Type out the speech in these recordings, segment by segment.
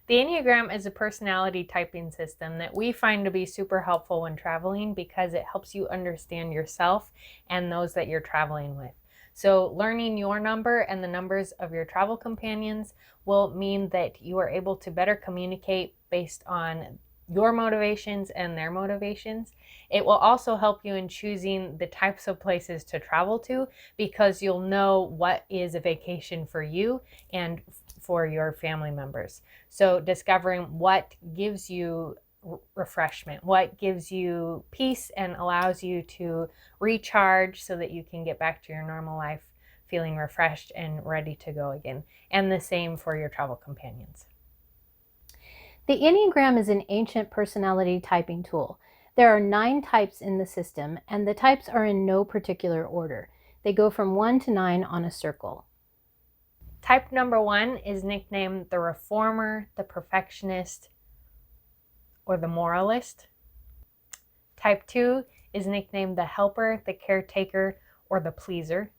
The Enneagram is a personality typing system that we find to be super helpful when traveling because it helps you understand yourself and those that you're traveling with. So learning your number and the numbers of your travel companions will mean that you are able to better communicate based on your motivations and their motivations. It will also help you in choosing the types of places to travel to because you'll know what is a vacation for you and for your family members. So discovering what gives you refreshment, what gives you peace and allows you to recharge so that you can get back to your normal life feeling refreshed and ready to go again. And the same for your travel companions. The Enneagram is an ancient personality typing tool. There are 9 types in the system, and the types are in no particular order. They go from 1 to 9 on a circle. Type number 1 is nicknamed the Reformer, the Perfectionist, or the Moralist. Type 2 is nicknamed the Helper, the Caretaker, or the Pleaser.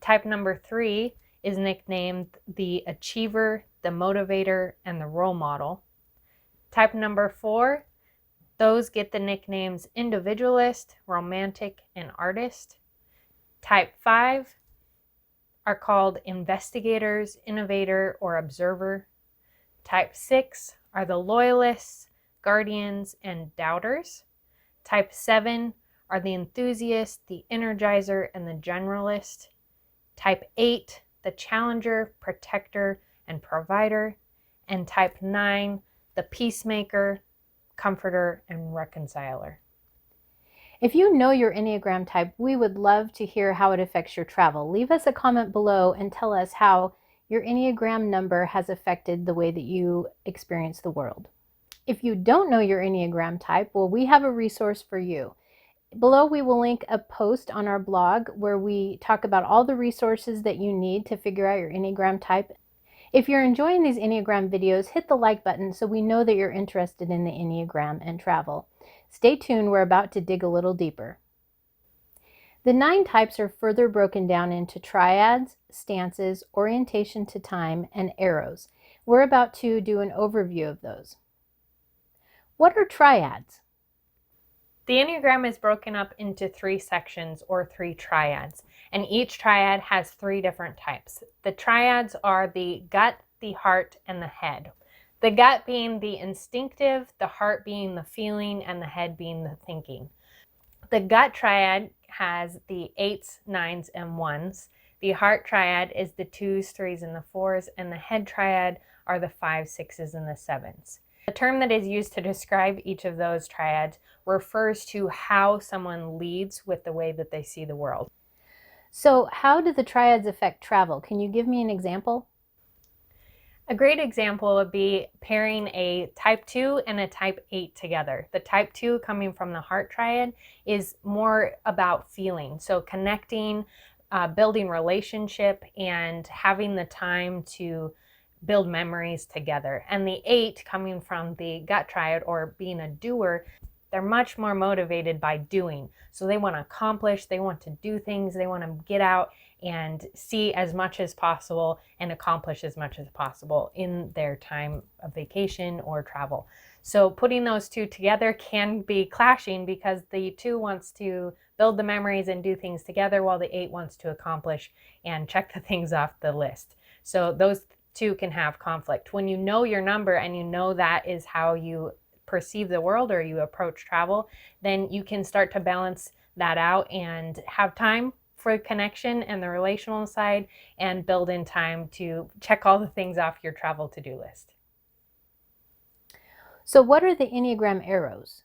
Type number 3 is nicknamed the Achiever, the Motivator, and the Role Model. Type number 4, those get the nicknames Individualist, Romantic, and Artist. Type 5 are called Investigators, Innovator, or Observer. Type 6 are the Loyalists, Guardians, and Doubters. Type 7 are the Enthusiast, the Energizer, and the Generalist. Type 8, the Challenger, Protector, and Provider. And Type 9, the Peacemaker, Comforter, and Reconciler. If you know your Enneagram type, we would love to hear how it affects your travel. Leave us a comment below and tell us how your Enneagram number has affected the way that you experience the world. If you don't know your Enneagram type, well, we have a resource for you. Below, we will link a post on our blog where we talk about all the resources that you need to figure out your Enneagram type. If you're enjoying these Enneagram videos, hit the like button so we know that you're interested in the Enneagram and travel. Stay tuned, we're about to dig a little deeper. The 9 types are further broken down into triads, stances, orientation to time, and arrows. We're about to do an overview of those. What are triads? The Enneagram is broken up into 3 sections or 3 triads, and each triad has 3 different types. The triads are the gut, the heart, and the head. The gut being the instinctive, the heart being the feeling, and the head being the thinking. The gut triad has the 8s, 9s, and 1s. The heart triad is the 2s, 3s, and the 4s, and the head triad are the 5s, 6s, and the 7s. The term that is used to describe each of those triads refers to how someone leads with the way that they see the world. So how do the triads affect travel? Can you give me an example? A great example would be pairing a type 2 and a type 8 together. The type 2 coming from the heart triad is more about feeling. So connecting, building relationship, and having the time to build memories together. And the 8 coming from the gut triad or being a doer, they're much more motivated by doing. So they want to accomplish, they want to do things, they want to get out and see as much as possible and accomplish as much as possible in their time of vacation or travel. So putting those 2 together can be clashing because the 2 wants to build the memories and do things together while the 8 wants to accomplish and check the things off the list. So those 2 can have conflict. When you know your number and you know that is how you perceive the world or you approach travel, then you can start to balance that out and have time for connection and the relational side and build in time to check all the things off your travel to-do list. So what are the Enneagram arrows?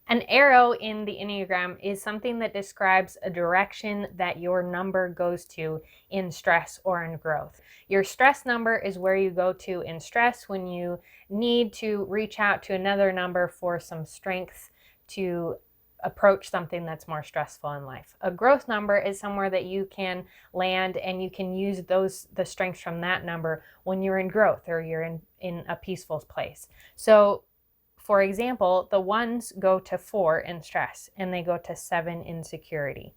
An arrow in the Enneagram is something that describes a direction that your number goes to in stress or in growth. Your stress number is where you go to in stress when you need to reach out to another number for some strength to approach something that's more stressful in life. A growth number is somewhere that you can land and you can use the strengths from that number when you're in growth or you're in a peaceful place. So for example, the 1s go to 4 in stress and they go to 7 in security.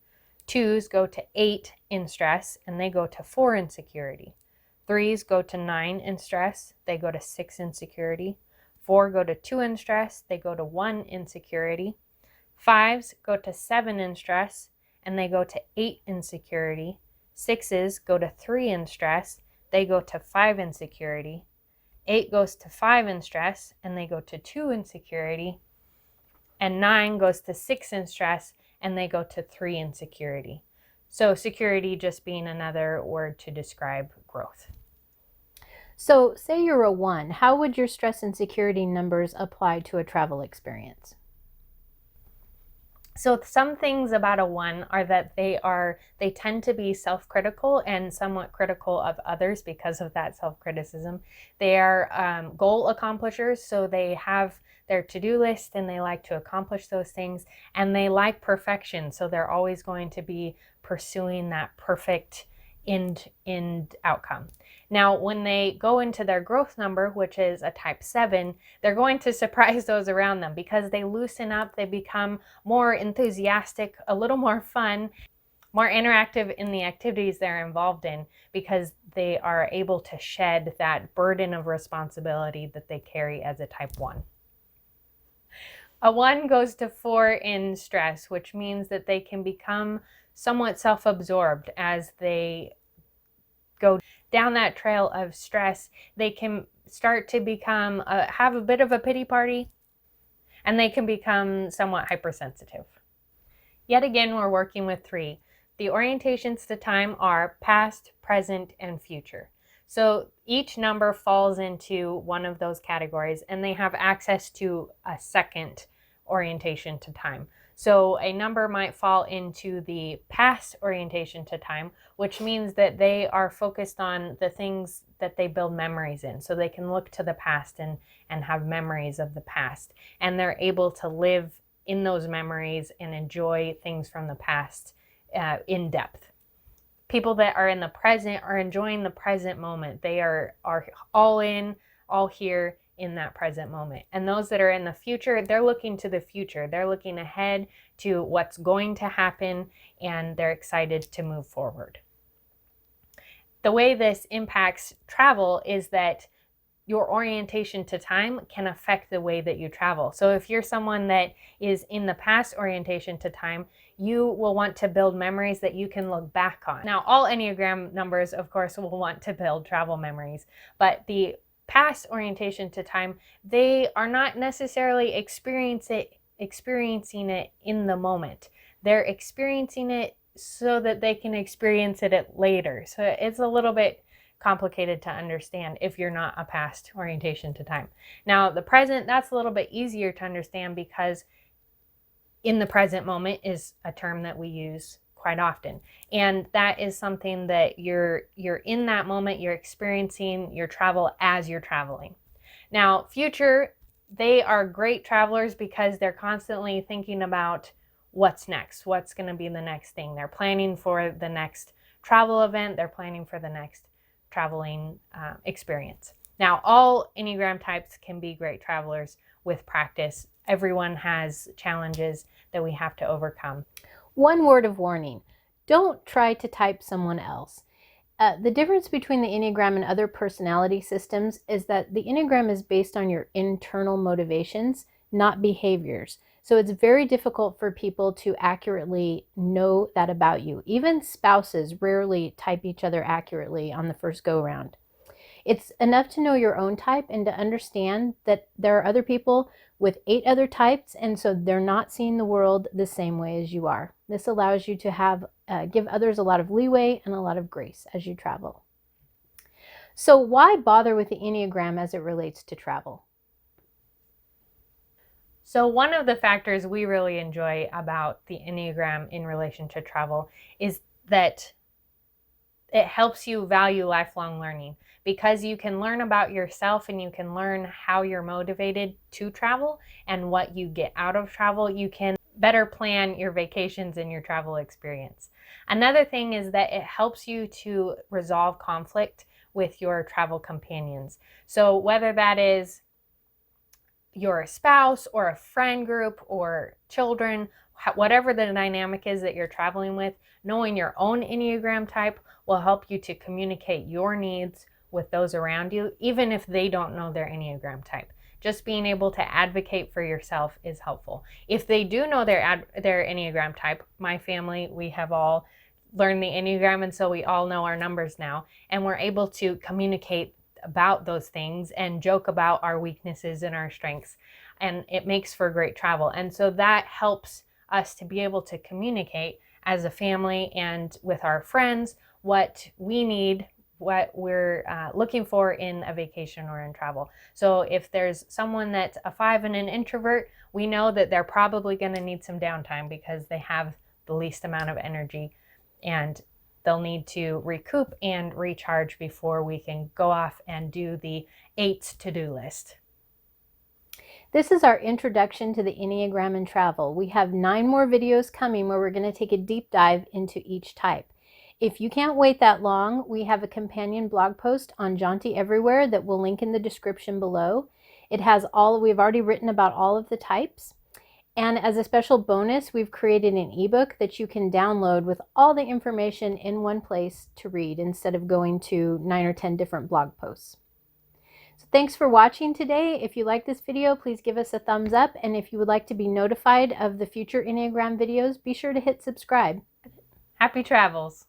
2s go to 8 in stress and they go to 4 in security. 3s go to 9 in stress, they go to 6 in security. 4 go to 2 in stress, they go to 1 in security. 5s go to 7 in stress, and they go to 8 in security. 6s go to 3 in stress, they go to 5 in security. 8 goes to 5 in stress, and they go to 2 in security. And 9 goes to 6 in stress, and they go to 3 in security. So security just being another word to describe growth. So say you're a 1, how would your stress and security numbers apply to a travel experience? So some things about a 1 are that they tend to be self-critical and somewhat critical of others because of that self-criticism. They are goal accomplishers, so they have their to-do list and they like to accomplish those things, and they like perfection, so they're always going to be pursuing that perfect end outcome. Now, when they go into their growth number, which is a type 7, they're going to surprise those around them because they loosen up, they become more enthusiastic, a little more fun, more interactive in the activities they're involved in because they are able to shed that burden of responsibility that they carry as a type 1. A 1 goes to 4 in stress, which means that they can become somewhat self-absorbed as they go down that trail of stress. They can start to become, have a bit of a pity party, and they can become somewhat hypersensitive. Yet again, we're working with 3. The orientations to time are past, present, and future. So each number falls into one of those categories, and they have access to a second orientation to time. So a number might fall into the past orientation to time, which means that they are focused on the things that they build memories in. So they can look to the past and have memories of the past. And they're able to live in those memories and enjoy things from the past in depth. People that are in the present are enjoying the present moment. They are all in, all here in that present moment. And those that are in the future, they're looking to the future. They're looking ahead to what's going to happen, and they're excited to move forward. The way this impacts travel is that your orientation to time can affect the way that you travel. So if you're someone that is in the past orientation to time, you will want to build memories that you can look back on. Now, all Enneagram numbers, of course, will want to build travel memories, but the past orientation to time, they are not necessarily experiencing it in the moment. They're experiencing it so that they can experience it later. So it's a little bit complicated to understand if you're not a past orientation to time. Now, the present, that's a little bit easier to understand because in the present moment is a term that we use quite often. And that is something that you're in that moment, you're experiencing your travel as you're traveling. Now, future, they are great travelers because they're constantly thinking about what's next, what's going to be the next thing. They're planning for the next travel event, they're planning for the next traveling experience. Now, all Enneagram types can be great travelers with practice. Everyone has challenges that we have to overcome. One word of warning: don't try to type someone else. The difference between the Enneagram and other personality systems is that the Enneagram is based on your internal motivations, not behaviors. So it's very difficult for people to accurately know that about you. Even spouses rarely type each other accurately on the first go round. It's enough to know your own type and to understand that there are other people with 8 other types, and so they're not seeing the world the same way as you are. This allows you to have give others a lot of leeway and a lot of grace as you travel. So why bother with the Enneagram as it relates to travel? So one of the factors we really enjoy about the Enneagram in relation to travel is that it helps you value lifelong learning, because you can learn about yourself and you can learn how you're motivated to travel and what you get out of travel. You can better plan your vacations and your travel experience. Another thing is that it helps you to resolve conflict with your travel companions. So whether that is your spouse or a friend group or children, whatever the dynamic is that you're traveling with, knowing your own Enneagram type will help you to communicate your needs with those around you, even if they don't know their Enneagram type. Just being able to advocate for yourself is helpful. If they do know their Enneagram type, my family, we have all learned the Enneagram, and so we all know our numbers now, and we're able to communicate about those things and joke about our weaknesses and our strengths, and it makes for great travel. And so that helps us to be able to communicate as a family and with our friends what we need, what we're looking for in a vacation or in travel. So if there's someone that's a 5 and an introvert, we know that they're probably going to need some downtime because they have the least amount of energy, and they'll need to recoup and recharge before we can go off and do the 8 to-do list. This is our introduction to the Enneagram and travel. We have 9 more videos coming where we're going to take a deep dive into each type. If you can't wait that long, we have a companion blog post on Jaunty Everywhere that we'll link in the description below. It has we've already written about all of the types. And as a special bonus, we've created an ebook that you can download with all the information in one place to read instead of going to 9 or 10 different blog posts. So thanks for watching today. If you like this video, please give us a thumbs up. And if you would like to be notified of the future Enneagram videos, be sure to hit subscribe. Happy travels!